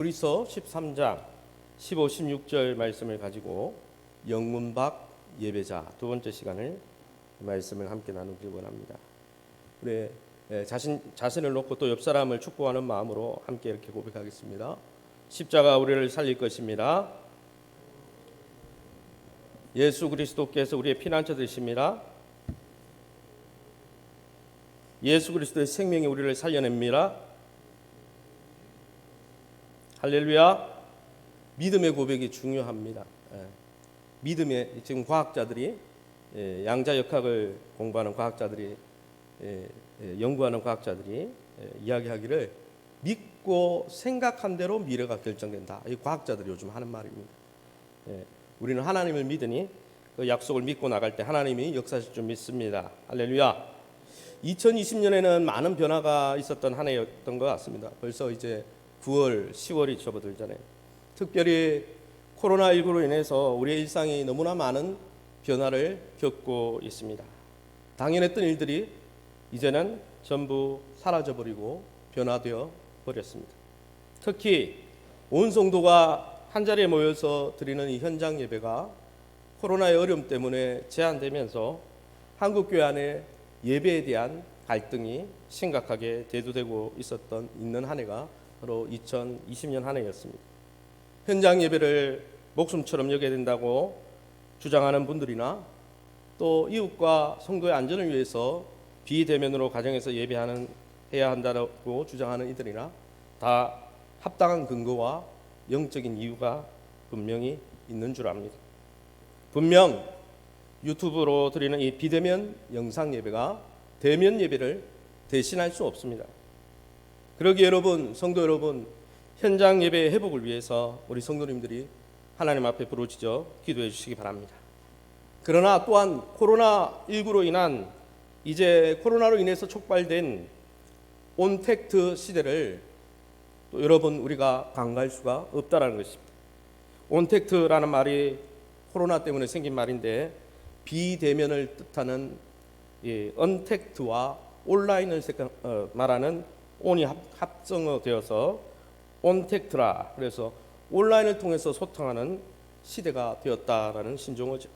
히브리서 13장 15, 16절 말씀을 가지고 영문박 예배자 두 번째 시간을 말씀을 함께 나누길 원합니다. 우리 자신을 놓고 또 옆 사람을 축복하는 마음으로 함께 이렇게 고백하겠습니다. 십자가 우리를 살릴 것입니다. 예수 그리스도께서 우리의 피난처 되십니다. 예수 그리스도의 생명이 우리를 살려냅니다. 할렐루야. 믿음의 고백이 중요합니다. 믿음의 지금 과학자들이 양자역학을 공부하는 과학자들이 연구하는 과학자들이 이야기하기를 믿고 생각한 대로 미래가 결정된다. 이 과학자들이 요즘 하는 말입니다. 우리는 하나님을 믿으니 그 약속을 믿고 나갈 때 하나님이 역사하실 줄 믿습니다. 할렐루야. 2020년에는 많은 변화가 있었던 한 해였던 것 같습니다. 벌써 이제 9월, 10월이 접어들잖아요. 특별히 코로나19로 인해서 우리의 일상이 너무나 많은 변화를 겪고 있습니다. 당연했던 일들이 이제는 전부 사라져버리고 변화되어 버렸습니다. 특히 온 성도가 한자리에 모여서 드리는 이 현장 예배가 코로나의 어려움 때문에 제한되면서 한국교회 안에 예배에 대한 갈등이 심각하게 대두되고 있는 한 해가 바로 2020년 한 해였습니다. 현장 예배를 목숨처럼 여겨야 된다고 주장하는 분들이나 또 이웃과 성도의 안전을 위해서 비대면으로 가정에서 해야 한다고 주장하는 이들이나 다 합당한 근거와 영적인 이유가 분명히 있는 줄 압니다. 분명 유튜브로 드리는 이 비대면 영상 예배가 대면 예배를 대신할 수 없습니다. 그러기에 여러분, 성도 여러분, 현장 예배의 회복을 위해서 우리 성도님들이 하나님 앞에 부르짖어 기도해 주시기 바랍니다. 그러나 또한 코로나19로 인한 코로나로 인해서 촉발된 온택트 시대를 또 여러분 우리가 간과할 수가 없다라는 것입니다. 온택트라는 말이 코로나 때문에 생긴 말인데 비대면을 뜻하는 언택트와 온라인을 말하는 온이 합성어되어서 온택트라, 그래서 온라인을 통해서 소통하는 시대가 되었다라는 신종어죠.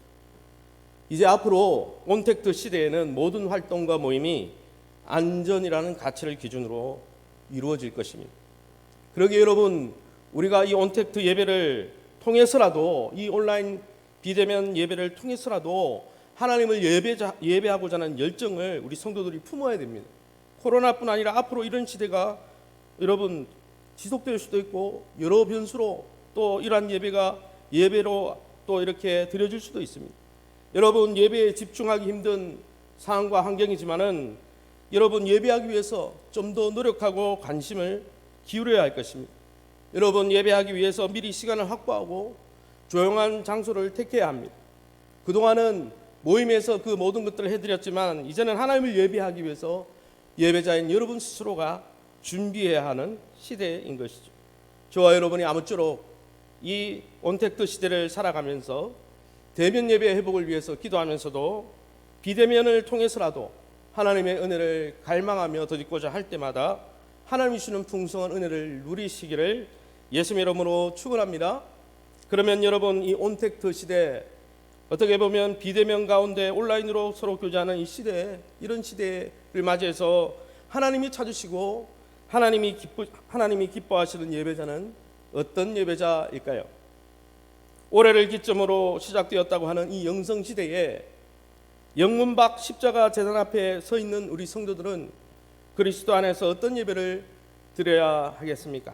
이제 앞으로 온택트 시대에는 모든 활동과 모임이 안전이라는 가치를 기준으로 이루어질 것입니다. 그러기에 여러분, 우리가 이 온택트 예배를 통해서라도, 이 온라인 비대면 예배를 통해서라도 하나님을 예배하고자 하는 열정을 우리 성도들이 품어야 됩니다. 코로나뿐 아니라 앞으로 이런 시대가 여러분 지속될 수도 있고 여러 변수로 또 이러한 예배로 또 이렇게 드려질 수도 있습니다. 여러분 예배에 집중하기 힘든 상황과 환경이지만은 여러분 예배하기 위해서 좀 더 노력하고 관심을 기울여야 할 것입니다. 여러분 예배하기 위해서 미리 시간을 확보하고 조용한 장소를 택해야 합니다. 그동안은 모임에서 그 모든 것들을 해드렸지만 이제는 하나님을 예배하기 위해서 예배자인 여러분 스스로가 준비해야 하는 시대인 것이죠. 저와 여러분이 아무쪼록 이 온택트 시대를 살아가면서 대면 예배 회복을 위해서 기도하면서도 비대면을 통해서라도 하나님의 은혜를 갈망하며 덧입고자 할 때마다 하나님이 주시는 풍성한 은혜를 누리시기를 예수님의 이름으로 축원합니다. 그러면 여러분 이 온택트 시대, 어떻게 보면 비대면 가운데 온라인으로 서로 교제하는 이 시대, 이런 시대를 맞이해서 하나님이 찾으시고 하나님이 기뻐하시는 예배자는 어떤 예배자일까요? 올해를 기점으로 시작되었다고 하는 이 영성 시대에 영문박 십자가 제단 앞에 서 있는 우리 성도들은 그리스도 안에서 어떤 예배를 드려야 하겠습니까?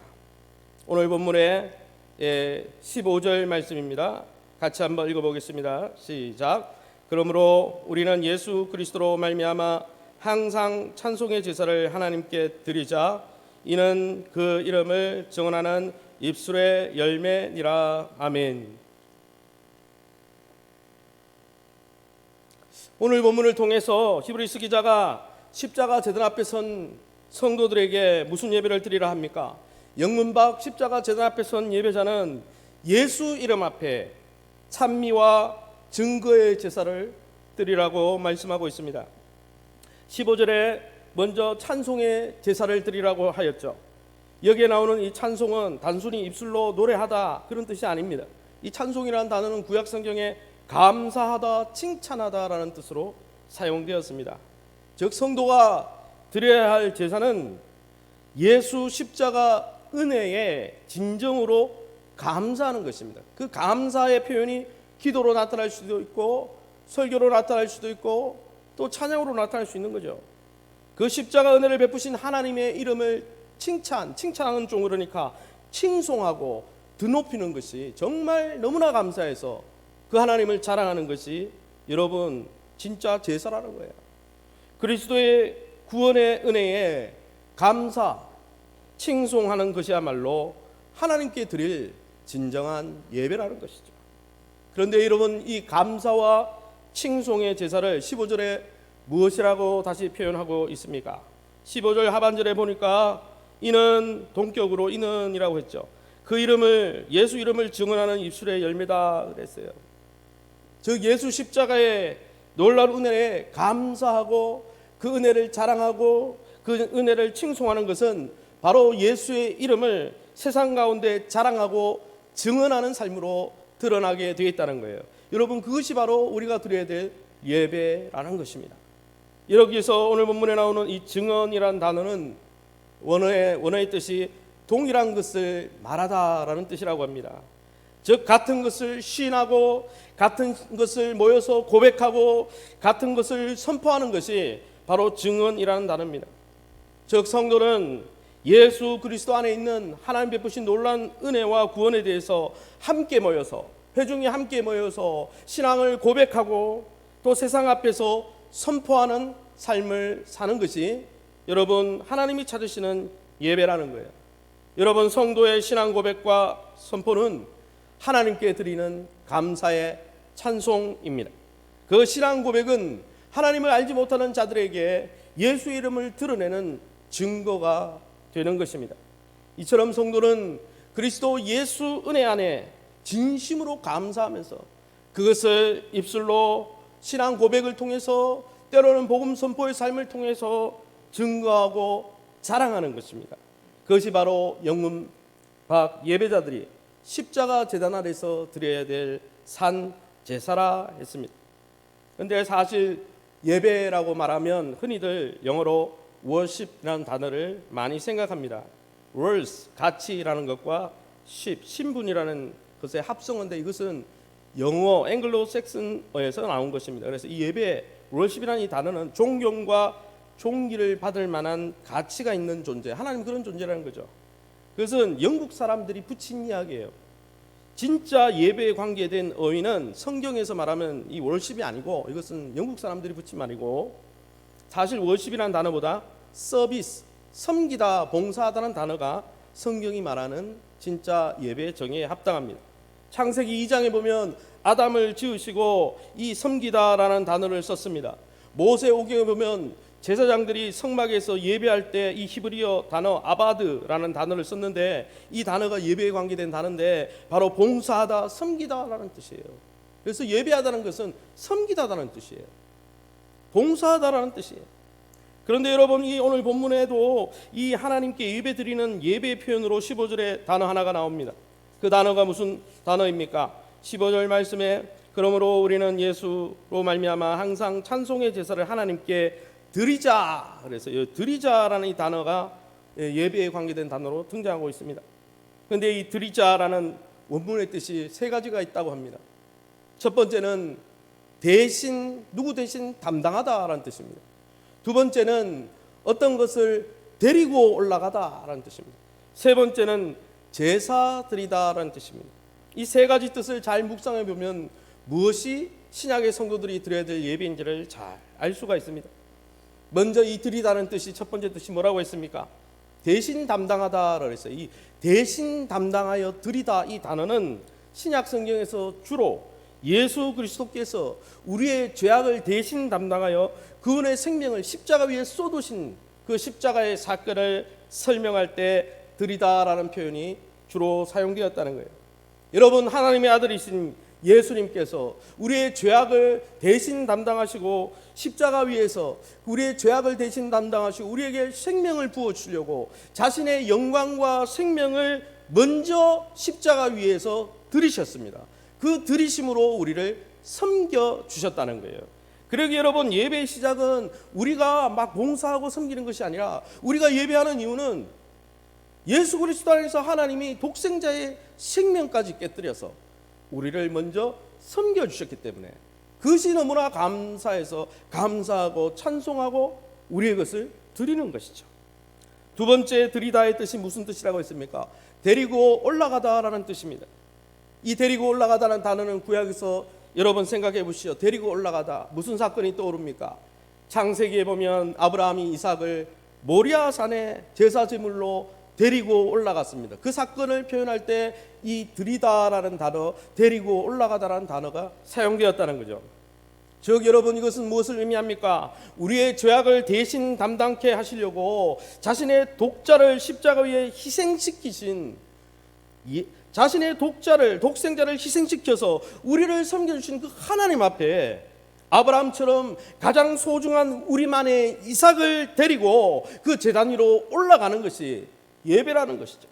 오늘 본문의 15절 말씀입니다. 같이 한번 읽어보겠습니다. 시작. 그러므로 우리는 예수 그리스도로 말미암아 항상 찬송의 제사를 하나님께 드리자. 이는 그 이름을 증언하는 입술의 열매니라. 아멘. 오늘 본문을 통해서 히브리서 기자가 십자가 제단 앞에 선 성도들에게 무슨 예배를 드리라 합니까? 영문박 십자가 제단 앞에 선 예배자는 예수 이름 앞에 찬미와 증거의 제사를 드리라고 말씀하고 있습니다. 15절에 먼저 찬송의 제사를 드리라고 하였죠. 여기에 나오는 이 찬송은 단순히 입술로 노래하다 그런 뜻이 아닙니다. 이 찬송이라는 단어는 구약 성경에 감사하다, 칭찬하다라는 뜻으로 사용되었습니다. 즉 성도가 드려야 할 제사는 예수 십자가 은혜에 진정으로 감사하는 것입니다. 그 감사의 표현이 기도로 나타날 수도 있고 설교로 나타날 수도 있고 또 찬양으로 나타날 수 있는 거죠. 그 십자가 은혜를 베푸신 하나님의 이름을 칭찬하는 종, 그러니까 칭송하고 드높이는 것이 정말 너무나 감사해서 그 하나님을 자랑하는 것이 여러분 진짜 제사라는 거예요. 그리스도의 구원의 은혜에 감사, 칭송하는 것이야말로 하나님께 드릴 진정한 예배라는 것이죠. 그런데 여러분, 이 감사와 칭송의 제사를 15절에 무엇이라고 다시 표현하고 있습니까? 15절 하반절에 보니까 이는 동격으로 이는이라고 했죠. 그 이름을, 예수 이름을 증언하는 입술의 열매다 그랬어요. 즉 예수 십자가의 놀라운 은혜에 감사하고 그 은혜를 자랑하고 그 은혜를 칭송하는 것은 바로 예수의 이름을 세상 가운데 자랑하고 증언하는 삶으로 드러나게 되어 있다는 거예요. 여러분, 그것이 바로 우리가 드려야 될 예배라는 것입니다. 여기서 오늘 본문에 나오는 이 증언이라는 단어는 원어의 뜻이 동일한 것을 말하다라는 뜻이라고 합니다. 즉 같은 것을 시인하고 같은 것을 모여서 고백하고 같은 것을 선포하는 것이 바로 증언이라는 단어입니다. 즉 성도는 예수 그리스도 안에 있는 하나님 베푸신 놀라운 은혜와 구원에 대해서 함께 모여서, 회중이 함께 모여서 신앙을 고백하고 또 세상 앞에서 선포하는 삶을 사는 것이 여러분 하나님이 찾으시는 예배라는 거예요. 여러분, 성도의 신앙 고백과 선포는 하나님께 드리는 감사의 찬송입니다. 그 신앙 고백은 하나님을 알지 못하는 자들에게 예수의 이름을 드러내는 증거가 되는 것입니다. 이처럼 성도는 그리스도 예수 은혜 안에 진심으로 감사하면서 그것을 입술로 신앙 고백을 통해서, 때로는 복음 선포의 삶을 통해서 증거하고 자랑하는 것입니다. 그것이 바로 영문 박 예배자들이 십자가 제단 아래서 드려야 될 산 제사라 했습니다. 그런데 사실 예배라고 말하면 흔히들 영어로 worship이라는 단어를 많이 생각합니다. words, 가치라는 것과 ship, 신분이라는 것의 합성어인데 이것은 영어 앵글로 섹슨어에서 나온 것입니다. 그래서 이 예배 worship이라는 이 단어는 존경과 존귀를 받을 만한 가치가 있는 존재, 하나님 그런 존재라는 거죠. 그것은 영국 사람들이 붙인 이야기예요. 진짜 예배에 관계된 어휘는 성경에서 말하면 이 월십이 아니고, 이것은 영국 사람들이 붙인 말이고, 사실 월십이라는 단어보다 서비스, 섬기다, 봉사하다는 단어가 성경이 말하는 진짜 예배의 정의에 합당합니다. 창세기 2장에 보면 아담을 지으시고 이 섬기다라는 단어를 썼습니다. 모세오경에 보면 제사장들이 성막에서 예배할 때 이 히브리어 단어 아바드라는 단어를 썼는데 이 단어가 예배에 관계된 단어인데 바로 봉사하다, 섬기다라는 뜻이에요. 그래서 예배하다는 것은 섬기다라는 뜻이에요. 봉사하다라는 뜻이에요. 그런데 여러분, 이 오늘 본문에도 이 하나님께 예배 드리는 예배의 표현으로 15절에 단어 하나가 나옵니다. 그 단어가 무슨 단어입니까? 15절 말씀에 그러므로 우리는 예수로 말미암아 항상 찬송의 제사를 하나님께 드리자. 그래서 이 드리자라는 이 단어가 예배에 관계된 단어로 등장하고 있습니다. 그런데 이 드리자라는 원문의 뜻이 세 가지가 있다고 합니다. 첫 번째는 대신, 누구 대신 담당하다라는 뜻입니다. 두 번째는 어떤 것을 데리고 올라가다라는 뜻입니다. 세 번째는 제사 드리다라는 뜻입니다. 이 세 가지 뜻을 잘 묵상해 보면 무엇이 신약의 성도들이 드려야 될 예배인지를 잘 알 수가 있습니다. 먼저 이 드리다는 뜻이, 첫 번째 뜻이 뭐라고 했습니까? 대신 담당하다라고 했어요. 이 대신 담당하여 드리다, 이 단어는 신약 성경에서 주로 예수 그리스도께서 우리의 죄악을 대신 담당하여 그분의 생명을 십자가 위에 쏟으신 그 십자가의 사건을 설명할 때 드리다라는 표현이 주로 사용되었다는 거예요. 여러분, 하나님의 아들이신 예수님께서 우리의 죄악을 대신 담당하시고 십자가 위에서 우리의 죄악을 대신 담당하시고 우리에게 생명을 부어주려고 자신의 영광과 생명을 먼저 십자가 위에서 들이셨습니다. 그 들이심으로 우리를 섬겨주셨다는 거예요. 그러기 여러분, 예배의 시작은 우리가 막 봉사하고 섬기는 것이 아니라 우리가 예배하는 이유는 예수 그리스도 안에서 하나님이 독생자의 생명까지 깨뜨려서 우리를 먼저 섬겨주셨기 때문에 그것이 너무나 감사해서 감사하고 찬송하고 우리의 것을 드리는 것이죠. 두 번째 드리다의 뜻이 무슨 뜻이라고 했습니까? 데리고 올라가다라는 뜻입니다. 이 데리고 올라가다는 단어는 구약에서 여러분 생각해 보시죠. 데리고 올라가다, 무슨 사건이 떠오릅니까? 창세기에 보면 아브라함이 이삭을 모리아 산에 제사 제물로 데리고 올라갔습니다. 그 사건을 표현할 때 이 드리다라는 단어, 데리고 올라가다라는 단어가 사용되었다는 거죠. 즉 여러분, 이것은 무엇을 의미합니까? 우리의 죄악을 대신 담당케 하시려고 자신의 독자를 십자가 위에 희생시키신, 자신의 독생자를 희생시켜서 우리를 섬겨주신 그 하나님 앞에 아브라함처럼 가장 소중한 우리만의 이삭을 데리고 그 제단 위로 올라가는 것이 예배라는 것이죠.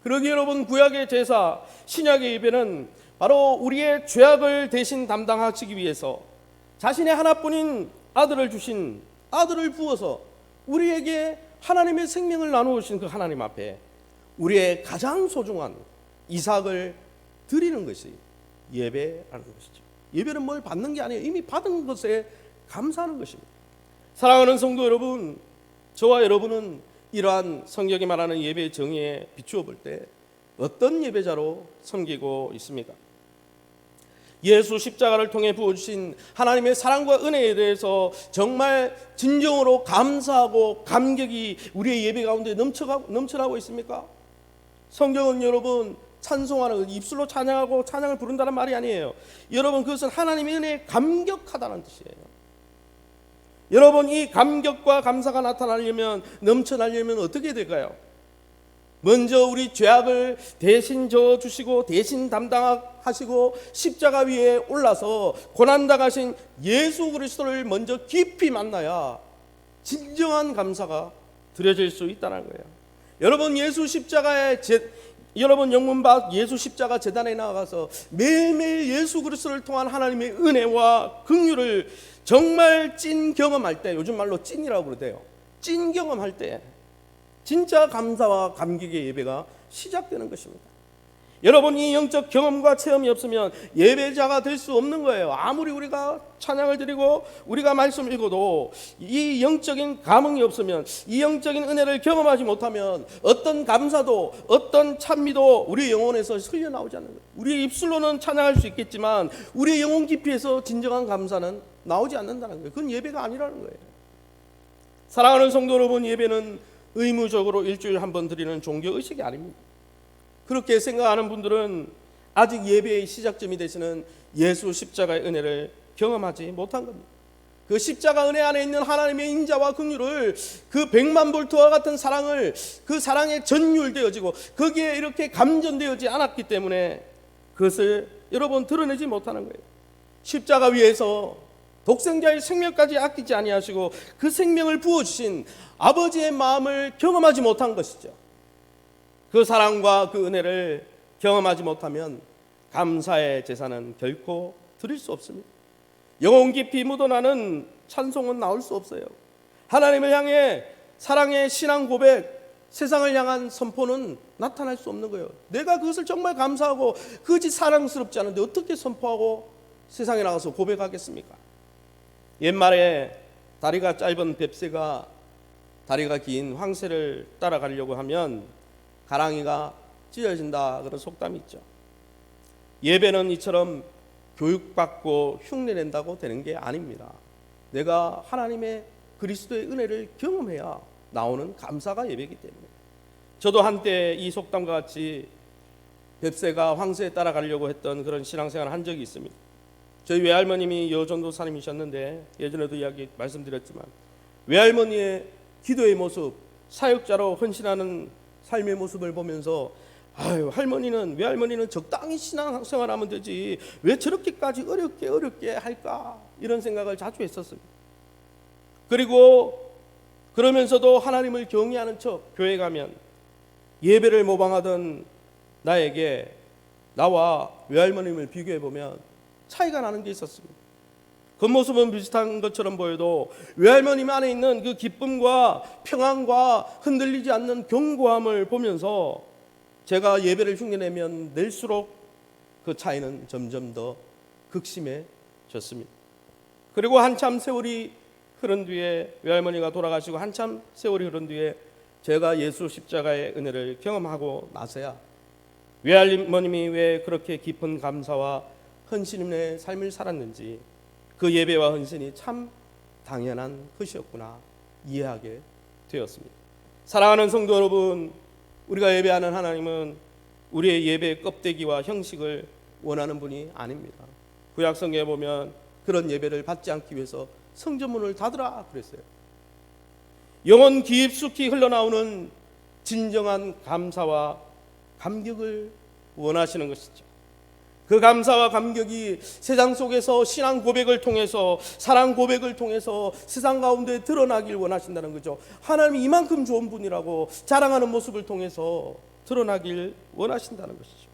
그러기에 여러분, 구약의 제사, 신약의 예배는 바로 우리의 죄악을 대신 담당하시기 위해서 자신의 하나뿐인 아들을 주신, 아들을 부어서 우리에게 하나님의 생명을 나누신 그 하나님 앞에 우리의 가장 소중한 이삭을 드리는 것이 예배라는 것이죠. 예배는 뭘 받는 게 아니에요. 이미 받은 것에 감사하는 것입니다. 사랑하는 성도 여러분, 저와 여러분은 이러한 성경이 말하는 예배의 정의에 비추어 볼 때 어떤 예배자로 섬기고 있습니까? 예수 십자가를 통해 부어주신 하나님의 사랑과 은혜에 대해서 정말 진정으로 감사하고 감격이 우리의 예배 가운데 넘쳐나고 있습니까? 성경은 여러분, 찬송하는, 입술로 찬양하고 찬양을 부른다는 말이 아니에요. 여러분, 그것은 하나님의 은혜에 감격하다는 뜻이에요. 여러분, 이 감격과 감사가 나타나려면, 넘쳐나려면 어떻게 될까요? 먼저 우리 죄악을 대신 져주시고 대신 담당하시고 십자가 위에 올라서 고난당하신 예수 그리스도를 먼저 깊이 만나야 진정한 감사가 드려질 수 있다는 거예요. 여러분, 여러분 영문박 예수 십자가 제단에 나가서 매일매일 예수 그리스도를 통한 하나님의 은혜와 긍휼을 정말 찐 경험할 때, 요즘 말로 찐이라고 그러대요. 찐 경험할 때 진짜 감사와 감격의 예배가 시작되는 것입니다. 여러분, 이 영적 경험과 체험이 없으면 예배자가 될 수 없는 거예요. 아무리 우리가 찬양을 드리고 우리가 말씀 읽어도 이 영적인 감흥이 없으면, 이 영적인 은혜를 경험하지 못하면 어떤 감사도 어떤 찬미도 우리 영혼에서 흘러나오지 않는 거예요. 우리 입술로는 찬양할 수 있겠지만 우리 영혼 깊이에서 진정한 감사는 나오지 않는다는 거예요. 그건 예배가 아니라는 거예요. 사랑하는 성도 여러분, 예배는 의무적으로 일주일에 한 번 드리는 종교의식이 아닙니다. 그렇게 생각하는 분들은 아직 예배의 시작점이 되시는 예수 십자가의 은혜를 경험하지 못한 겁니다. 그 십자가 은혜 안에 있는 하나님의 인자와 긍휼을, 그 100만 볼트와 같은 사랑을, 그 사랑에 전율되어지고 거기에 이렇게 감전되어지 않았기 때문에 그것을 여러분 드러내지 못하는 거예요. 십자가 위에서 독생자의 생명까지 아끼지 아니하시고 그 생명을 부어주신 아버지의 마음을 경험하지 못한 것이죠. 그 사랑과 그 은혜를 경험하지 못하면 감사의 제사는 결코 드릴 수 없습니다. 영혼 깊이 묻어나는 찬송은 나올 수 없어요. 하나님을 향해 사랑의 신앙 고백, 세상을 향한 선포는 나타날 수 없는 거예요. 내가 그것을 정말 감사하고 그것이 사랑스럽지 않은데 어떻게 선포하고 세상에 나가서 고백하겠습니까? 옛말에 다리가 짧은 뱁새가 다리가 긴 황새를 따라가려고 하면 가랑이가 찢어진다, 그런 속담이 있죠. 예배는 이처럼 교육받고 흉내낸다고 되는 게 아닙니다. 내가 하나님의 그리스도의 은혜를 경험해야 나오는 감사가 예배이기 때문에. 저도 한때 이 속담과 같이 뱁새가 황새에 따라가려고 했던 그런 신앙생활을 한 적이 있습니다. 저희 외할머님이 여전도사님이셨는데 예전에도 이야기 말씀드렸지만 외할머니의 기도의 모습, 사역자로 헌신하는 삶의 모습을 보면서 아유, 할머니는, 외할머니는 적당히 신앙생활하면 되지 왜 저렇게까지 어렵게 할까, 이런 생각을 자주 했었습니다. 그리고 그러면서도 하나님을 경외하는 척 교회 가면 예배를 모방하던 나에게 나와 외할머님을 비교해 보면 차이가 나는 게 있었습니다. 겉모습은 비슷한 것처럼 보여도 외할머님 안에 있는 그 기쁨과 평안과 흔들리지 않는 견고함을 보면서 제가 예배를 흉내내면 낼수록 그 차이는 점점 더 극심해졌습니다. 그리고 한참 세월이 흐른 뒤에, 외할머니가 돌아가시고 한참 세월이 흐른 뒤에 제가 예수 십자가의 은혜를 경험하고 나서야 외할머님이 왜 그렇게 깊은 감사와 헌신의 삶을 살았는지, 그 예배와 헌신이 참 당연한 것이었구나 이해하게 되었습니다. 사랑하는 성도 여러분, 우리가 예배하는 하나님은 우리의 예배의 껍데기와 형식을 원하는 분이 아닙니다. 구약 성경에 보면 그런 예배를 받지 않기 위해서 성전문을 닫으라 그랬어요. 영혼 깊숙이 흘러나오는 진정한 감사와 감격을 원하시는 것이죠. 그 감사와 감격이 세상 속에서 신앙 고백을 통해서, 사랑 고백을 통해서 세상 가운데 드러나길 원하신다는 거죠. 하나님이 이만큼 좋은 분이라고 자랑하는 모습을 통해서 드러나길 원하신다는 것이죠.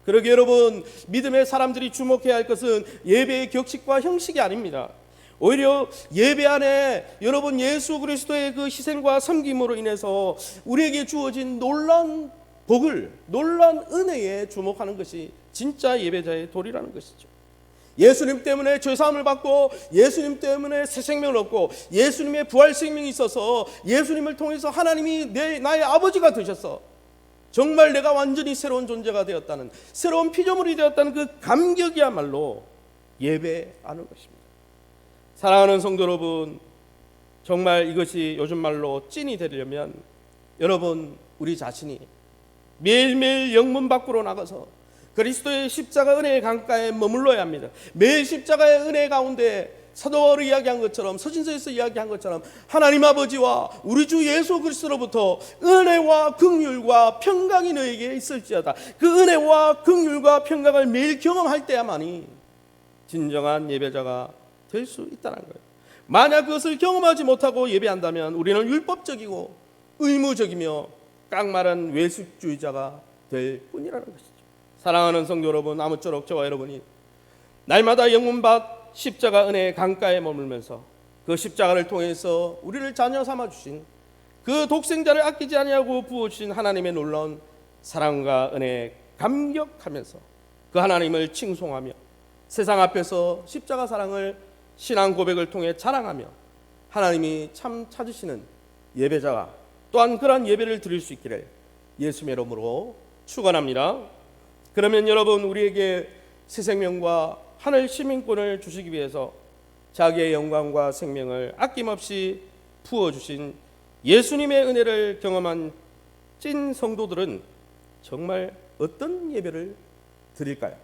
그러게 여러분, 믿음의 사람들이 주목해야 할 것은 예배의 격식과 형식이 아닙니다. 오히려 예배 안에 여러분 예수 그리스도의 그 희생과 섬김으로 인해서 우리에게 주어진 놀라운 복을, 놀라운 은혜에 주목하는 것이 진짜 예배자의 도리라는 것이죠. 예수님 때문에 죄사함을 받고, 예수님 때문에 새 생명을 얻고, 예수님의 부활 생명이 있어서 예수님을 통해서 하나님이 나의 아버지가 되셔서 정말 내가 완전히 새로운 존재가 되었다는, 새로운 피조물이 되었다는 그 감격이야말로 예배하는 것입니다. 사랑하는 성도 여러분, 정말 이것이 요즘 말로 찐이 되려면 여러분, 우리 자신이 매일매일 영문 밖으로 나가서 그리스도의 십자가 은혜의 강가에 머물러야 합니다. 매일 십자가의 은혜 가운데 사도 바울이 이야기한 것처럼, 서신서에서 이야기한 것처럼 하나님 아버지와 우리 주 예수 그리스도로부터 은혜와 긍휼과 평강이 너에게 있을지어다. 그 은혜와 긍휼과 평강을 매일 경험할 때야만이 진정한 예배자가 될 수 있다는 거예요. 만약 그것을 경험하지 못하고 예배한다면 우리는 율법적이고 의무적이며 깡마른 외식주의자가 될 뿐이라는 것이죠. 사랑하는 성도 여러분, 아무쪼록 저와 여러분이 날마다 영문밭 십자가 은혜의 강가에 머물면서 그 십자가를 통해서 우리를 자녀 삼아 주신 그 독생자를 아끼지 아니하고 부어주신 하나님의 놀라운 사랑과 은혜에 감격하면서 그 하나님을 칭송하며 세상 앞에서 십자가 사랑을 신앙 고백을 통해 자랑하며 하나님이 참 찾으시는 예배자가 또한 그러한 예배를 드릴 수 있기를 예수님의 이름으로 축원합니다. 그러면 여러분, 우리에게 새 생명과 하늘 시민권을 주시기 위해서 자기의 영광과 생명을 아낌없이 부어주신 예수님의 은혜를 경험한 찐 성도들은 정말 어떤 예배를 드릴까요?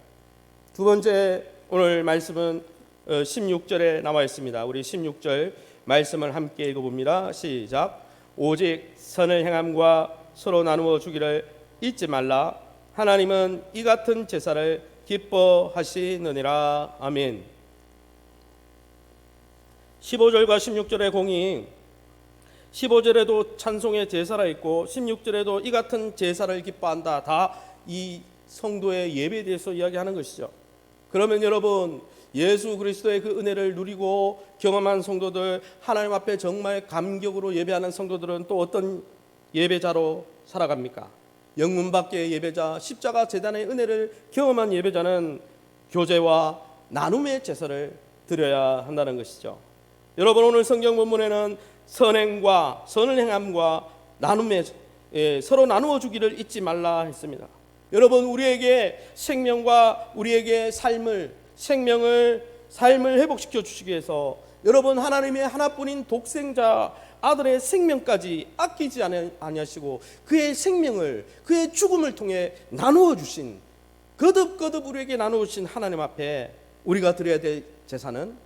두 번째, 오늘 말씀은 16절에 나와 있습니다. 우리 16절 말씀을 함께 읽어봅니다. 시작. 오직 선을 행함과 서로 나누어 주기를 잊지 말라. 하나님은 이 같은 제사를 기뻐하시느니라. 아멘. 15절과 16절의 공이 15절에도 찬송의 제사라 있고 16절에도 이 같은 제사를 기뻐한다. 다 이 성도의 예배에 대해서 이야기하는 것이죠. 그러면 여러분, 예수 그리스도의 그 은혜를 누리고 경험한 성도들, 하나님 앞에 정말 감격으로 예배하는 성도들은 또 어떤 예배자로 살아갑니까? 영문 밖의 예배자, 십자가 재단의 은혜를 경험한 예배자는 교제와 나눔의 제사를 드려야 한다는 것이죠. 여러분, 오늘 성경 본문에는 선행과 선을 행함과 나눔의 서로 나누어 주기를 잊지 말라 했습니다. 여러분, 우리에게 생명과 우리에게 삶을 회복시켜 주시기 위해서 여러분, 하나님의 하나뿐인 독생자 아들의 생명까지 아끼지 아니하시고 그의 생명을, 그의 죽음을 통해 나누어 주신, 거듭거듭 우리에게 나누어 주신 하나님 앞에 우리가 드려야 될 제사는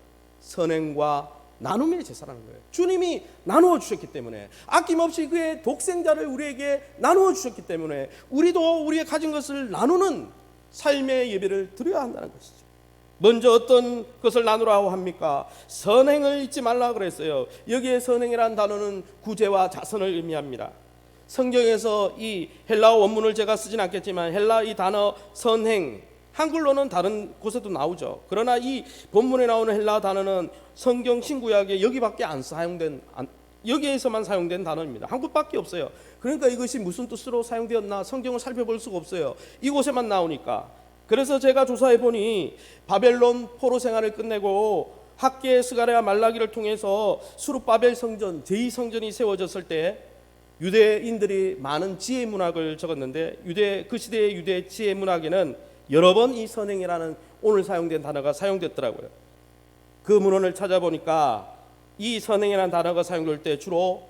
선행과 나눔의 제사라는 거예요. 주님이 나누어 주셨기 때문에, 아낌없이 그의 독생자를 우리에게 나누어 주셨기 때문에 우리도 우리의 가진 것을 나누는 삶의 예배를 드려야 한다는 것이죠. 먼저 어떤 것을 나누라고 합니까? 선행을 잊지 말라 그랬어요. 여기에 선행이라는 단어는 구제와 자선을 의미합니다. 성경에서 이 헬라어 원문을 제가 쓰진 않겠지만 헬라 이 단어 선행, 한글로는 다른 곳에도 나오죠. 그러나 이 본문에 나오는 헬라 단어는 성경 신구약에 여기밖에 안 사용된, 여기에서만 사용된 단어입니다. 한 곳밖에 없어요. 그러니까 이것이 무슨 뜻으로 사용되었나 성경을 살펴볼 수가 없어요. 이곳에만 나오니까. 그래서 제가 조사해 보니 바벨론 포로 생활을 끝내고 학계 스가랴 말라기를 통해서 수룹바벨 성전 제2성전이 세워졌을 때 유대인들이 많은 지혜 문학을 적었는데 그 시대의 유대 지혜 문학에는 여러 번 이 선행이라는 오늘 사용된 단어가 사용됐더라고요. 그 문헌을 찾아보니까 이 선행이라는 단어가 사용될 때 주로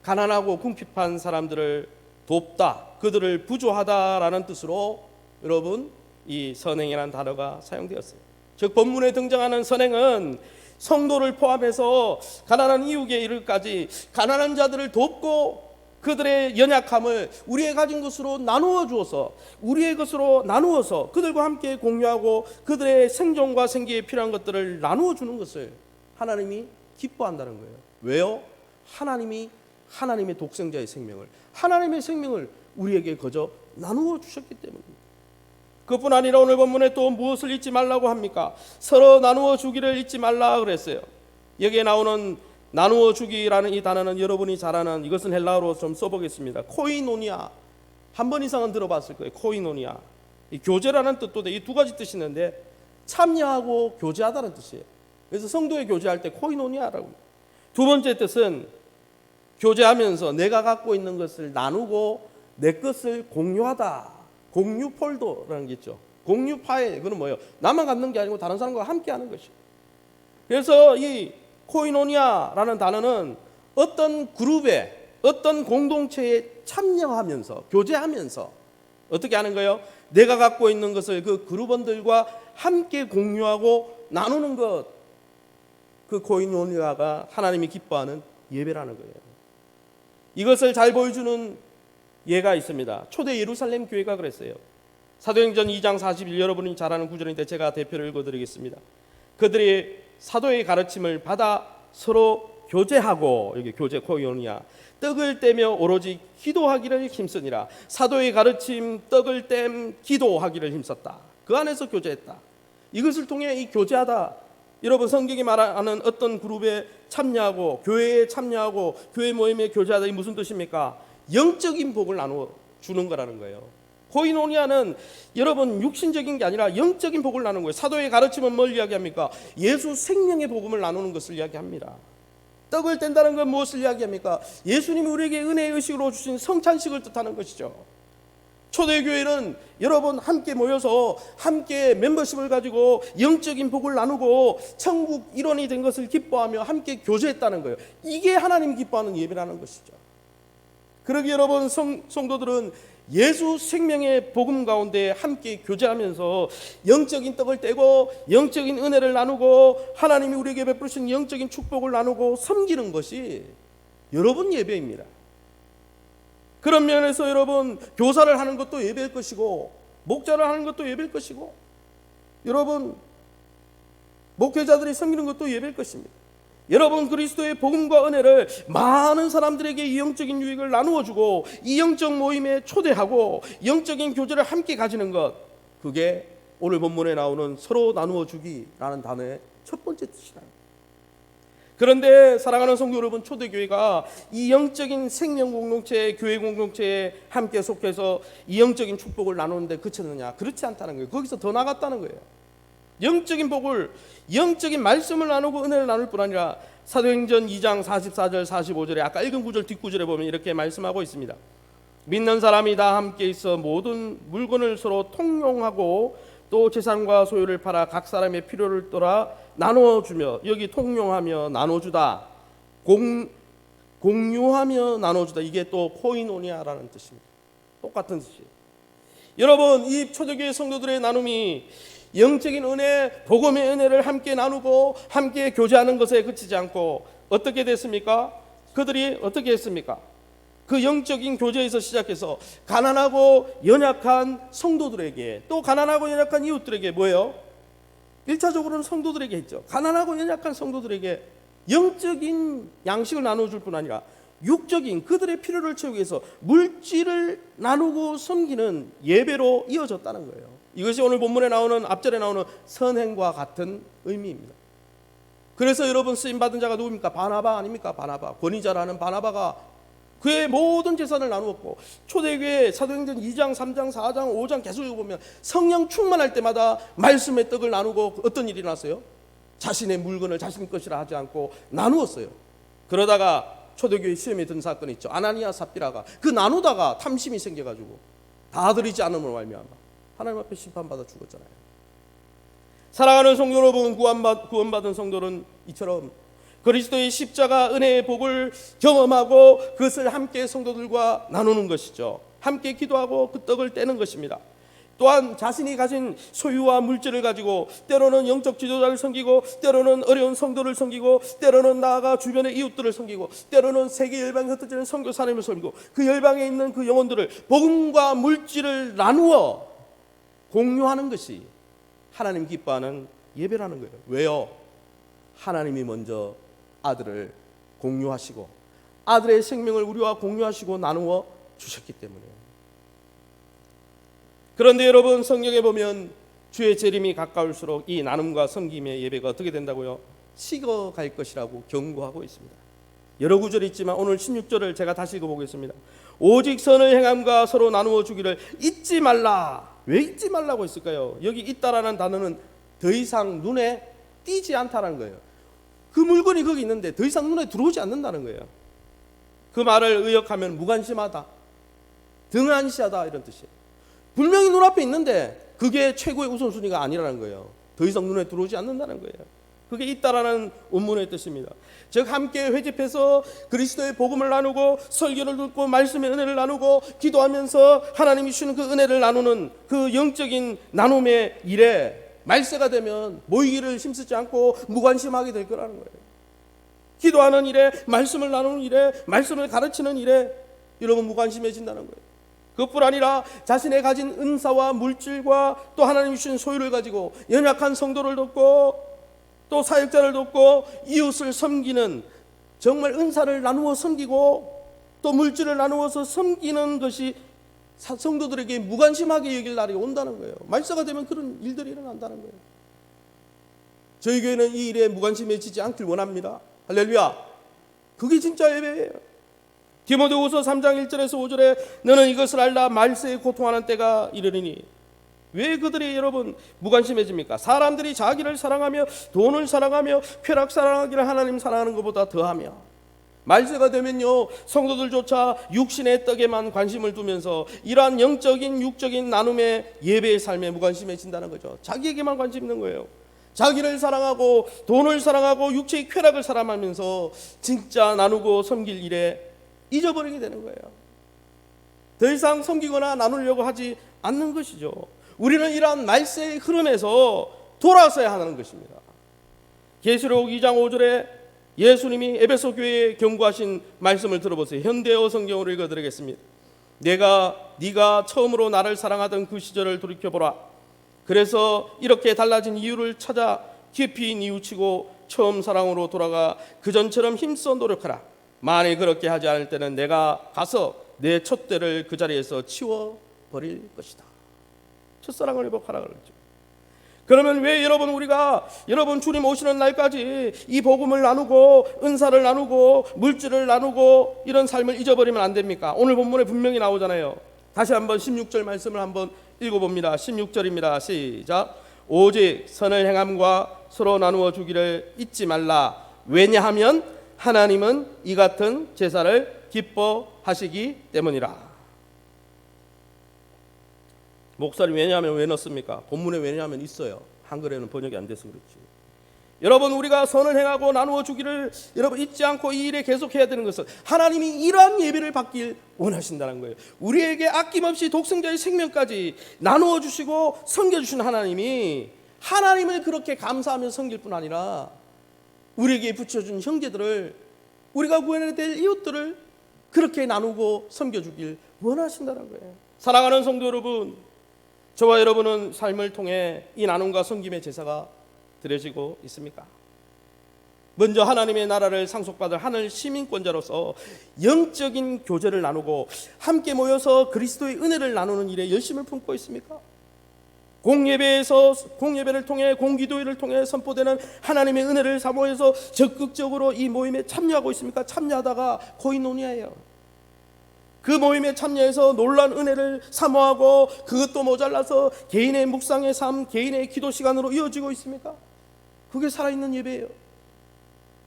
가난하고 궁핍한 사람들을 돕다, 그들을 부조하다라는 뜻으로 여러분 이 선행이라는 단어가 사용되었어요. 즉 본문에 등장하는 선행은 성도를 포함해서 가난한 이웃에 이르기까지 가난한 자들을 돕고 그들의 연약함을 우리의 가진 것으로 나누어 주어서 우리의 것으로 나누어서 그들과 함께 공유하고 그들의 생존과 생계에 필요한 것들을 나누어 주는 것을 하나님이 기뻐한다는 거예요. 왜요? 하나님이 하나님의 독생자의 생명을, 하나님의 생명을 우리에게 거저 나누어 주셨기 때문입니다. 그뿐 아니라 오늘 본문에 또 무엇을 잊지 말라고 합니까? 서로 나누어 주기를 잊지 말라 그랬어요. 여기에 나오는 나누어 주기라는 이 단어는 여러분이 잘 아는, 이것은 헬라어로 좀 써보겠습니다. 코이노니아, 한 번 이상은 들어봤을 거예요. 코이노니아, 이 교제라는 뜻도 돼. 이 두 가지 뜻이 있는데 참여하고 교제하다는 뜻이에요. 그래서 성도의 교제할 때 코이노니아라고. 두 번째 뜻은 교제하면서 내가 갖고 있는 것을 나누고 내 것을 공유하다. 공유폴더라는 게 있죠. 공유파에, 그건 뭐예요? 나만 갖는 게 아니고 다른 사람과 함께 하는 것이에요. 그래서 이 코이노니아라는 단어는 어떤 그룹에, 어떤 공동체에 참여하면서, 교제하면서 어떻게 하는 거예요? 내가 갖고 있는 것을 그 그룹원들과 함께 공유하고 나누는 것, 그 코이노니아가 하나님이 기뻐하는 예배라는 거예요. 이것을 잘 보여주는 예가 있습니다. 초대 예루살렘 교회가 그랬어요. 사도행전 2장 41, 여러분이 잘 아는 구절인데 제가 대표를 읽어드리겠습니다. 그들이 사도의 가르침을 받아 서로 교제하고, 여기 교제 코이노니아, 떡을 떼며 오로지 기도하기를 힘쓰니라. 사도의 가르침, 떡을 뗀 기도하기를 힘썼다. 그 안에서 교제했다. 이것을 통해 이 교제하다, 여러분 성경이 말하는 어떤 그룹에 참여하고 교회에 참여하고 교회 모임에 교제하다, 이 무슨 뜻입니까? 영적인 복을 나누어 주는 거라는 거예요. 코이노니아는 여러분 육신적인 게 아니라 영적인 복을 나누는 거예요. 사도의 가르침은 뭘 이야기합니까? 예수 생명의 복음을 나누는 것을 이야기합니다. 떡을 뗀다는 건 무엇을 이야기합니까? 예수님이 우리에게 은혜의 의식으로 주신 성찬식을 뜻하는 것이죠. 초대교회는 여러분 함께 모여서 함께 멤버십을 가지고 영적인 복을 나누고 천국 일원이 된 것을 기뻐하며 함께 교제했다는 거예요. 이게 하나님 기뻐하는 예배라는 것이죠. 그러기에 여러분 성도들은 예수 생명의 복음 가운데 함께 교제하면서 영적인 떡을 떼고 영적인 은혜를 나누고 하나님이 우리에게 베푸신 영적인 축복을 나누고 섬기는 것이 여러분 예배입니다. 그런 면에서 여러분 교사를 하는 것도 예배일 것이고 목자를 하는 것도 예배일 것이고 여러분 목회자들이 섬기는 것도 예배일 것입니다. 여러분 그리스도의 복음과 은혜를 많은 사람들에게 이 영적인 유익을 나누어주고 이 영적 모임에 초대하고 영적인 교제를 함께 가지는 것, 그게 오늘 본문에 나오는 서로 나누어 주기라는 단어의 첫 번째 뜻이다. 그런데 사랑하는 성도 여러분, 초대교회가 이 영적인 생명 공동체, 교회 공동체에 함께 속해서 이 영적인 축복을 나누는데 그쳤느냐? 그렇지 않다는 거예요. 거기서 더 나갔다는 거예요. 영적인 복을, 영적인 말씀을 나누고 은혜를 나눌 뿐 아니라 사도행전 2장 44절 45절에 아까 읽은 구절 뒷구절에 보면 이렇게 말씀하고 있습니다. 믿는 사람이 다 함께 있어 모든 물건을 서로 통용하고 또 재산과 소유를 팔아 각 사람의 필요를 따라 나눠주며, 여기 통용하며 나눠주다, 공유하며 나눠주다, 이게 또 코이노니아라는 뜻입니다. 똑같은 뜻이에요. 여러분 이 초대교회 성도들의 나눔이 영적인 은혜, 복음의 은혜를 함께 나누고 함께 교제하는 것에 그치지 않고 어떻게 됐습니까? 그들이 어떻게 했습니까? 그 영적인 교제에서 시작해서 가난하고 연약한 성도들에게, 또 가난하고 연약한 이웃들에게 뭐예요? 1차적으로는 성도들에게 했죠. 가난하고 연약한 성도들에게 영적인 양식을 나눠줄 뿐 아니라 육적인 그들의 필요를 채우기 위해서 물질을 나누고 섬기는 예배로 이어졌다는 거예요. 이것이 오늘 본문에 나오는, 앞절에 나오는 선행과 같은 의미입니다. 그래서 여러분, 쓰임받은 자가 누굽니까? 바나바 아닙니까? 바나바. 권위자라는 바나바가 그의 모든 재산을 나누었고, 초대교회 사도행전 2장, 3장, 4장, 5장 계속 읽어보면 성령 충만할 때마다 말씀의 떡을 나누고 어떤 일이 났어요? 자신의 물건을 자신 것이라 하지 않고 나누었어요. 그러다가 초대교회 시험에 든 사건이 있죠. 아나니아 삽비라가 그 나누다가 탐심이 생겨가지고 다 드리지 않음으로 말미암아 하나님 앞에 심판받아 죽었잖아요. 사랑하는 성도 여러분, 구원받은 성도는 이처럼 그리스도의 십자가 은혜의 복을 경험하고 그것을 함께 성도들과 나누는 것이죠. 함께 기도하고 그 떡을 떼는 것입니다. 또한 자신이 가진 소유와 물질을 가지고 때로는 영적 지도자를 섬기고, 때로는 어려운 성도를 섬기고, 때로는 나아가 주변의 이웃들을 섬기고, 때로는 세계 열방에 흩어지는 선교사님을 섬기고, 그 열방에 있는 그 영혼들을 복음과 물질을 나누어 공유하는 것이 하나님 기뻐하는 예배라는 거예요. 왜요? 하나님이 먼저 아들을 공유하시고 아들의 생명을 우리와 공유하시고 나누어 주셨기 때문에. 그런데 여러분, 성경에 보면 주의 재림이 가까울수록 이 나눔과 섬김의 예배가 어떻게 된다고요? 식어갈 것이라고 경고하고 있습니다. 여러 구절이 있지만 오늘 16절을 제가 다시 읽어보겠습니다. 오직 선을 행함과 서로 나누어 주기를 잊지 말라. 왜 잊지 말라고 했을까요? 여기 있다라는 단어는 더 이상 눈에 띄지 않다는 거예요. 그 물건이 거기 있는데 더 이상 눈에 들어오지 않는다는 거예요. 그 말을 의역하면 무관심하다, 등한시하다 이런 뜻이에요. 분명히 눈앞에 있는데 그게 최고의 우선순위가 아니라는 거예요. 더 이상 눈에 들어오지 않는다는 거예요. 그게 있다라는 원문의 뜻입니다. 즉 함께 회집해서 그리스도의 복음을 나누고 설교를 듣고 말씀의 은혜를 나누고 기도하면서 하나님이 주시는 그 은혜를 나누는 그 영적인 나눔의 일에 말세가 되면 모이기를 힘쓰지 않고 무관심하게 될 거라는 거예요. 기도하는 일에, 말씀을 나누는 일에, 말씀을 가르치는 일에 여러분 무관심해진다는 거예요. 그것뿐 아니라 자신의 가진 은사와 물질과 또 하나님이 주신 소유를 가지고 연약한 성도를 돕고 또 사역자를 돕고 이웃을 섬기는, 정말 은사를 나누어 섬기고 또 물질을 나누어서 섬기는 것이 성도들에게 무관심하게 여길 날이 온다는 거예요. 말세가 되면 그런 일들이 일어난다는 거예요. 저희 교회는 이 일에 무관심해지지 않길 원합니다. 할렐루야. 그게 진짜 예배예요. 디모데후서 3장 1절에서 5절에 너는 이것을 알라, 말세에 고통하는 때가 이르리니. 왜 그들이 여러분 무관심해집니까? 사람들이 자기를 사랑하며 돈을 사랑하며 쾌락 사랑하기를 하나님 사랑하는 것보다 더하며, 말세가 되면요 성도들조차 육신의 떡에만 관심을 두면서 이러한 영적인 육적인 나눔의 예배의 삶에 무관심해진다는 거죠. 자기에게만 관심 있는 거예요. 자기를 사랑하고 돈을 사랑하고 육체의 쾌락을 사랑하면서 진짜 나누고 섬길 일에 잊어버리게 되는 거예요. 더 이상 섬기거나 나누려고 하지 않는 것이죠. 우리는 이러한 말세의 흐름에서 돌아서야 하는 것입니다. 계시록 2장 5절에 예수님이 에베소 교회에 경고하신 말씀을 들어보세요. 현대어 성경으로 읽어드리겠습니다. 네가 처음으로 나를 사랑하던 그 시절을 돌이켜보라. 그래서 이렇게 달라진 이유를 찾아 깊이 뉘우치고 처음 사랑으로 돌아가 그전처럼 힘써 노력하라. 만일 그렇게 하지 않을 때는 내가 가서 내 촛대를 그 자리에서 치워버릴 것이다. 첫사랑을 회복하라 그랬죠. 그러면 왜 우리가 주님 오시는 날까지 이 복음을 나누고 은사를 나누고 물질을 나누고 이런 삶을 잊어버리면 안 됩니까? 오늘 본문에 분명히 나오잖아요. 다시 한번 16절 말씀을 한번 읽어봅니다. 16절입니다. 시작. 오직 선을 행함과 서로 나누어 주기를 잊지 말라. 왜냐하면 하나님은 이 같은 제사를 기뻐하시기 때문이라. 목사님 왜냐하면 왜 넣습니까? 본문에 왜냐하면 있어요. 한글에는 번역이 안 돼서 그렇지. 여러분, 우리가 선을 행하고 나누어 주기를 여러분 잊지 않고 이 일에 계속해야 되는 것은 하나님이 이러한 예배를 받길 원하신다는 거예요. 우리에게 아낌없이 독생자의 생명까지 나누어 주시고 섬겨주신 하나님이 하나님을 그렇게 감사하며 섬길 뿐 아니라 우리에게 붙여준 형제들을, 우리가 구원해야 될 이웃들을 그렇게 나누고 섬겨주길 원하신다는 거예요. 사랑하는 성도 여러분, 저와 여러분은 삶을 통해 이 나눔과 섬김의 제사가 드려지고 있습니까? 먼저 하나님의 나라를 상속받을 하늘 시민권자로서 영적인 교제를 나누고 함께 모여서 그리스도의 은혜를 나누는 일에 열심을 품고 있습니까? 공예배를 통해, 공기도회를 통해 선포되는 하나님의 은혜를 사모해서 적극적으로 이 모임에 참여하고 있습니까? 참여하다가 코이노니아예요. 그 모임에 참여해서 놀라운 은혜를 사모하고 그것도 모자라서 개인의 묵상의 삶, 개인의 기도 시간으로 이어지고 있습니까? 그게 살아있는 예배예요.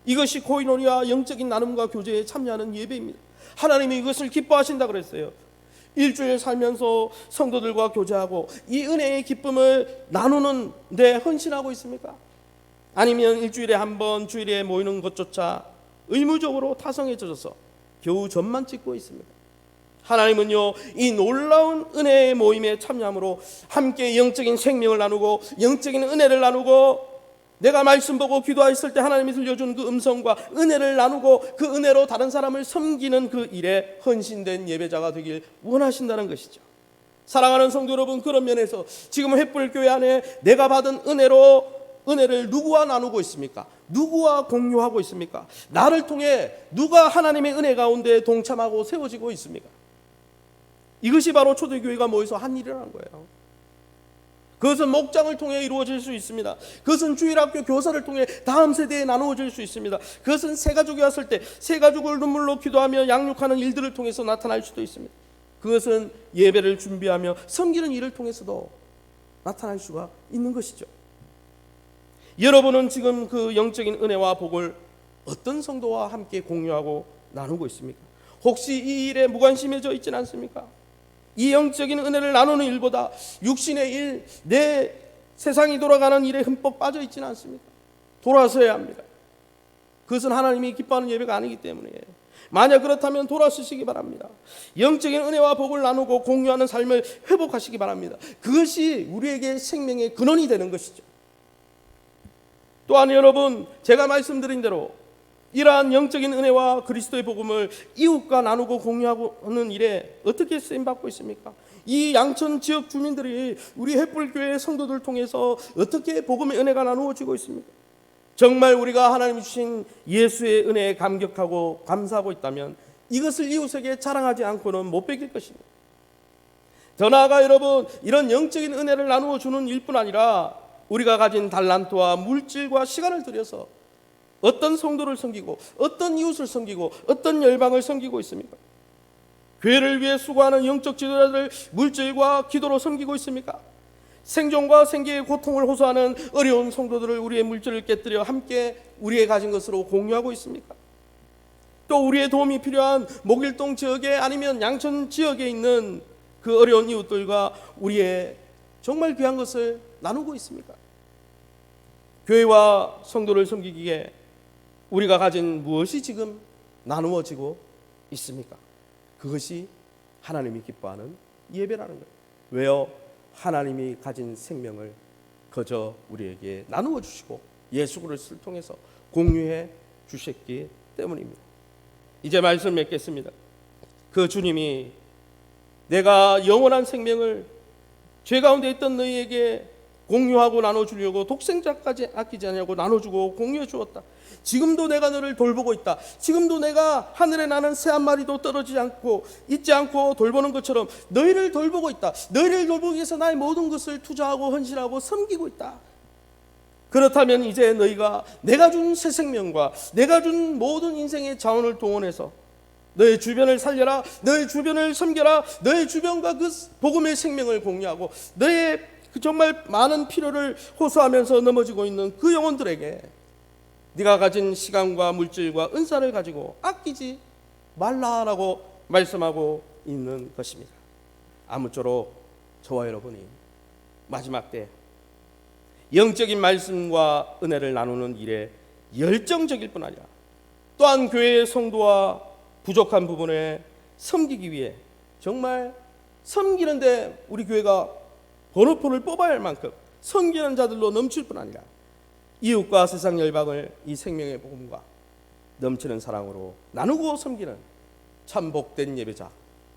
이것이 코이노니아, 영적인 나눔과 교제에 참여하는 예배입니다. 하나님이 이것을 기뻐하신다 그랬어요. 일주일 살면서 성도들과 교제하고 이 은혜의 기쁨을 나누는 데 헌신하고 있습니까? 아니면 일주일에 한 번 주일에 모이는 것조차 의무적으로 타성에 젖어서 겨우 점만 찍고 있습니다. 하나님은요, 이 놀라운 은혜의 모임에 참여함으로 함께 영적인 생명을 나누고 영적인 은혜를 나누고, 내가 말씀 보고 기도했을 때 하나님이 들려준 그 음성과 은혜를 나누고 그 은혜로 다른 사람을 섬기는 그 일에 헌신된 예배자가 되길 원하신다는 것이죠. 사랑하는 성도 여러분, 그런 면에서 지금 횃불교회 안에 내가 받은 은혜를 누구와 나누고 있습니까? 누구와 공유하고 있습니까? 나를 통해 누가 하나님의 은혜 가운데 동참하고 세워지고 있습니까? 이것이 바로 초대교회가 모여서 한 일이라는 거예요. 그것은 목장을 통해 이루어질 수 있습니다. 그것은 주일학교 교사를 통해 다음 세대에 나누어질 수 있습니다. 그것은 새 가족이 왔을 때 새 가족을 눈물로 기도하며 양육하는 일들을 통해서 나타날 수도 있습니다. 그것은 예배를 준비하며 섬기는 일을 통해서도 나타날 수가 있는 것이죠. 여러분은 지금 그 영적인 은혜와 복을 어떤 성도와 함께 공유하고 나누고 있습니까? 혹시 이 일에 무관심해져 있지는 않습니까? 이 영적인 은혜를 나누는 일보다 육신의 일, 내 세상이 돌아가는 일에 흠뻑 빠져 있지는 않습니까? 돌아서야 합니다. 그것은 하나님이 기뻐하는 예배가 아니기 때문이에요. 만약 그렇다면 돌아서시기 바랍니다. 영적인 은혜와 복을 나누고 공유하는 삶을 회복하시기 바랍니다. 그것이 우리에게 생명의 근원이 되는 것이죠. 또한 여러분, 제가 말씀드린 대로 이러한 영적인 은혜와 그리스도의 복음을 이웃과 나누고 공유하는 일에 어떻게 쓰임받고 있습니까? 이 양천 지역 주민들이 우리 횃불교회 성도들 통해서 어떻게 복음의 은혜가 나누어지고 있습니까? 정말 우리가 하나님이 주신 예수의 은혜에 감격하고 감사하고 있다면 이것을 이웃에게 자랑하지 않고는 못 베길 것입니다. 더 나아가 여러분, 이런 영적인 은혜를 나누어 주는 일뿐 아니라 우리가 가진 달란트와 물질과 시간을 들여서 어떤 성도를 섬기고 어떤 이웃을 섬기고 어떤 열방을 섬기고 있습니까? 교회를 위해 수고하는 영적 지도자들 물질과 기도로 섬기고 있습니까? 생존과 생계의 고통을 호소하는 어려운 성도들을 우리의 물질을 깨뜨려 함께 우리의 가진 것으로 공유하고 있습니까? 또 우리의 도움이 필요한 목일동 지역에 아니면 양천 지역에 있는 그 어려운 이웃들과 우리의 정말 귀한 것을 나누고 있습니까? 교회와 성도를 섬기기에 우리가 가진 무엇이 지금 나누어지고 있습니까? 그것이 하나님이 기뻐하는 예배라는 거예요. 왜요? 하나님이 가진 생명을 거저 우리에게 나누어 주시고 예수 그리스도를 통해서 공유해 주셨기 때문입니다. 이제 말씀 맺겠습니다. 그 주님이 내가 영원한 생명을 죄 가운데 있던 너희에게 공유하고 나눠주려고 독생자까지 아끼지 않냐고 나눠주고 공유해 주었다. 지금도 내가 너를 돌보고 있다. 지금도 내가 하늘에 나는 새 한 마리도 떨어지지 않고 잊지 않고 돌보는 것처럼 너희를 돌보고 있다. 너희를 돌보기 위해서 나의 모든 것을 투자하고 헌신하고 섬기고 있다. 그렇다면 이제 너희가 내가 준 새 생명과 내가 준 모든 인생의 자원을 동원해서 너의 주변을 살려라. 너의 주변을 섬겨라. 너의 주변과 그 복음의 생명을 공유하고 너의 그 정말 많은 필요를 호소하면서 넘어지고 있는 그 영혼들에게 네가 가진 시간과 물질과 은사를 가지고 아끼지 말라라고 말씀하고 있는 것입니다. 아무쪼록 저와 여러분이 마지막 때 영적인 말씀과 은혜를 나누는 일에 열정적일 뿐 아니라 또한 교회의 성도와 부족한 부분에 섬기기 위해 정말 섬기는데 우리 교회가 번호표를 뽑아야 할 만큼 섬기는 자들로 넘칠 뿐 아니라 이웃과 세상 열방을 이 생명의 복음과 넘치는 사랑으로 나누고 섬기는 참 복된 예배자,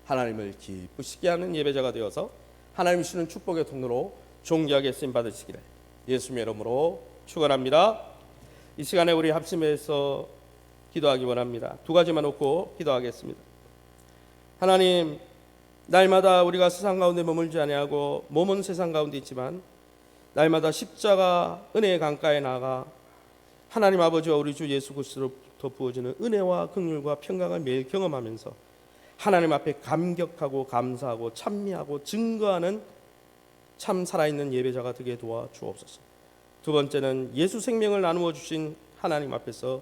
하나님을 기쁘시게 하는 예배자가 되어서 하나님 주시는 축복의 통로로 존귀하게 쓰임 받으시기를 예수님의 이름으로 축원합니다. 이 시간에 우리 합심해서 기도하기 원합니다. 두 가지만 놓고 기도하겠습니다. 하나님, 날마다 우리가 세상 가운데 머물지 아니하고 몸은 세상 가운데 있지만 날마다 십자가 은혜의 강가에 나아가 하나님 아버지와 우리 주 예수 그리스도로부터 부어지는 은혜와 긍휼과 평강을 매일 경험하면서 하나님 앞에 감격하고 감사하고 찬미하고 증거하는 참 살아있는 예배자가 되게 도와 주옵소서. 두 번째는 예수 생명을 나누어 주신 하나님 앞에서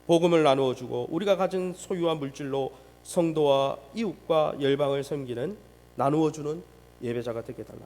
복음을 나누어 주고 우리가 가진 소유와 물질로 성도와 이웃과 열방을 섬기는 나누어 주는 예배자가 되게 달라.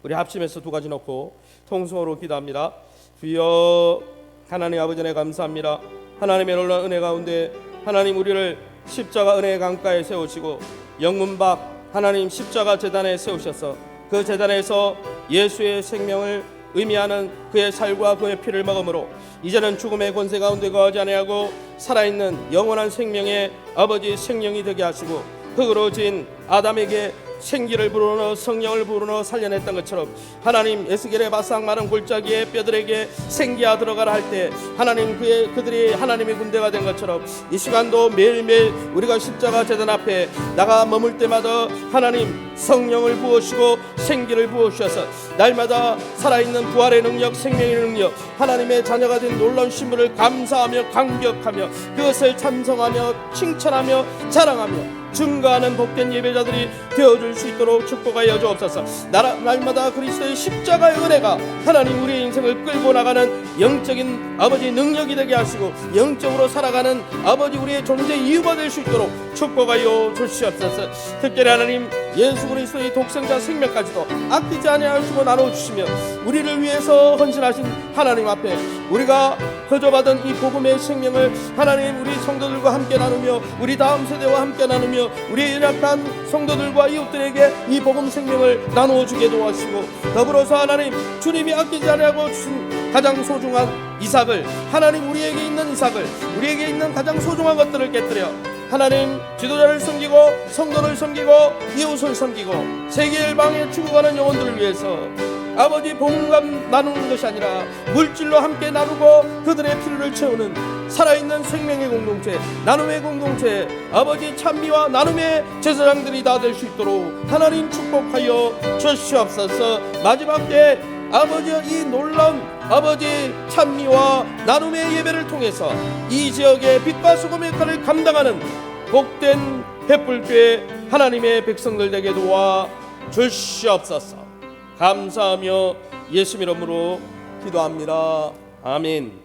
우리 합심해서 두 가지 놓고 통성으로 기도합니다. 주여, 하나님 아버지 네 감사합니다. 하나님의 놀라운 은혜 가운데 하나님 우리를 십자가 은혜의 강가에 세우시고 영문박 하나님 십자가 제단에 세우셔서 그 제단에서 예수의 생명을 의미하는 그의 살과 그의 피를 먹음으로 이제는 죽음의 권세 가운데 거하지 아니하고 살아있는 영원한 생명의 아버지 생명이 되게 하시고 흙으로 진 아담에게 생기를 불어넣어 성령을 불어넣어 살려냈던 것처럼 하나님 에스겔의 바싹 마른 골짜기에 뼈들에게 생기가 들어가라 할 때 하나님 그들이 하나님의 군대가 된 것처럼 이 시간도 매일매일 우리가 십자가 제단 앞에 나가 머물 때마다 하나님 성령을 부으시고 생기를 부으셔서 날마다 살아있는 부활의 능력, 생명의 능력, 하나님의 자녀가 된 놀라운 신분을 감사하며 감격하며 그것을 찬송하며 칭찬하며 자랑하며 증거하는 복된 예배자들이 되어줄 수 있도록 축복하여 주옵소서. 날마다 그리스도의 십자가의 은혜가 하나님 우리의 인생을 끌고 나가는 영적인 아버지 능력이 되게 하시고 영적으로 살아가는 아버지 우리의 존재 이유가 될 수 있도록 축복하여 주시옵소서. 특별히 하나님 예수 그리스도의 독생자 생명까지도 아끼지 아니하시고 나눠주시며 우리를 위해서 헌신하신 하나님 앞에 우리가 거저받은 이 복음의 생명을 하나님 우리 성도들과 함께 나누며 우리 다음 세대와 함께 나누며 우리 연약한 성도들과 이웃들에게 이 복음 생명을 나누어주게 도와주시고 더불어서 하나님 주님이 아끼지 아니하고 주신 가장 소중한 이삭을 하나님 우리에게 있는 이삭을 우리에게 있는 가장 소중한 것들을 깨뜨려 하나님 지도자를 섬기고 성도를 섬기고 이웃을 섬기고 세계 열방에 죽어가는 영혼들을 위해서 아버지 복음과 나누는 것이 아니라 물질로 함께 나누고 그들의 필요를 채우는 살아있는 생명의 공동체, 나눔의 공동체, 아버지 찬미와 나눔의 제사장들이 다 될 수 있도록 하나님 축복하여 주시옵소서. 마지막 때 아버지 이 놀라운 아버지 찬미와 나눔의 예배를 통해서 이 지역의 빛과 소금의 역할을 감당하는 복된 횃불교회 하나님의 백성들 되게 도와 주시옵소서. 감사하며 예수 이름으로 기도합니다. 아멘.